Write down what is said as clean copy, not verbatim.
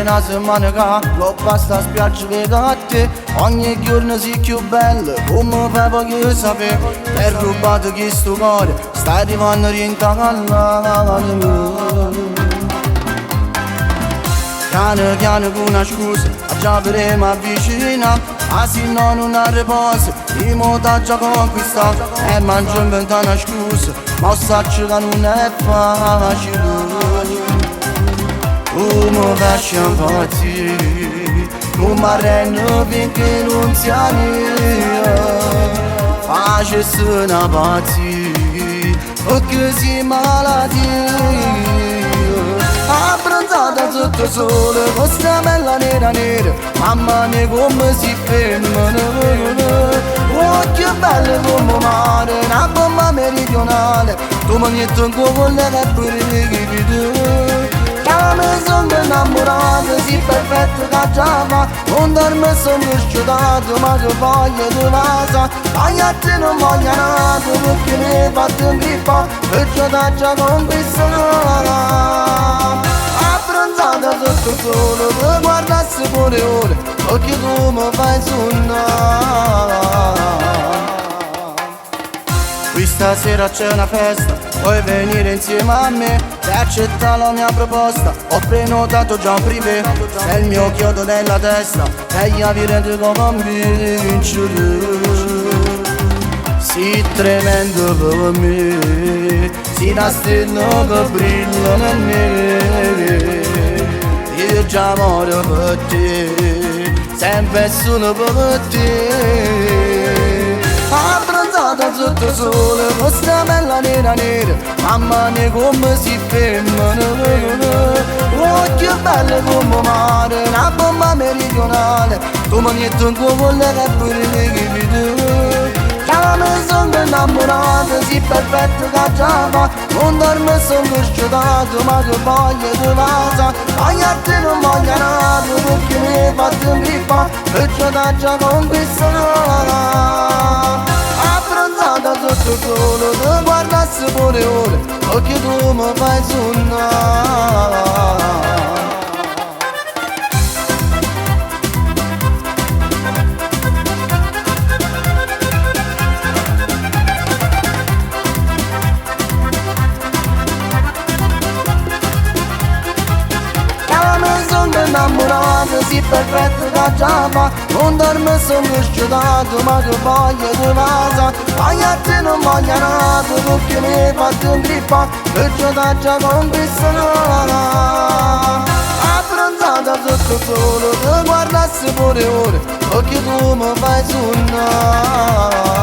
una settimana che l'ho basta spiaggia per te. Ogni giorno sei più bello, come fai pochi sapere. Hai rubato questo cuore, stai arrivando rintacallato. Piano piano con una scusa, già verremo avvicinare. Ah sì no non ha riposo, io mo t'ho già conquistato. E mangio inventare una scusa, ma saccio che non è facile. Come faccio impazzire, non mi arrendo finché non sia mia. Facessi una pazzia, perché si malatia. Abbronzata sotto sole, questa bella nera nera, mamma mia come si ferma. Occhi belli come mare, una bomba meridionale, tu mi metti un cuore che pure mi chiedi. Mi sono innamorato, sì perfetto che già va. Non dormo sono sciudato, ma che voglio di casa. Vai a te non voglio nato, perché mi hai fatto un grippo, perciò t'ho già conquistato. Abbronzata sotto il sole, ti guardassi pure ore, perché tu mi fai sonnare. Questa sera c'è una festa, vuoi venire insieme a me? Se accetta la mia proposta, ho prenotato già un privé. Sei il mio chiodo nella testa, e io vi rendo convincere. Sei tremendo per me, sei una stella che brilla nel neve. Io già muoio per te, sempre solo per te. Abbronzata sotto il sole, questa bella nera nera, mamma mia come si ferma. Occhi belli come mare, una bomba meridionale, tu mi metti un cuore che pure mi chiedi. Già mi sono innamorato, sì perfetto che già va. Non dormo sono sciudato, ma che voglio di casa. Vai a te non voglio nato, perché mi hai fatto un grippo, perciò t'ho già conquistato. Abbronzata sotto il sole, ti guardassi pure ore, perché tu mi fai sonnare. Innamorato, sì perfetto che già va. Non dormo sono sciudato, ma che voglio di casa. Vai a te non voglio nato, perché mi hai fatto un grippo, perciò t'ho già conquistato. Abbronzata sotto il sole, ti guardassi pure ore, perché tu mi fai sonnare.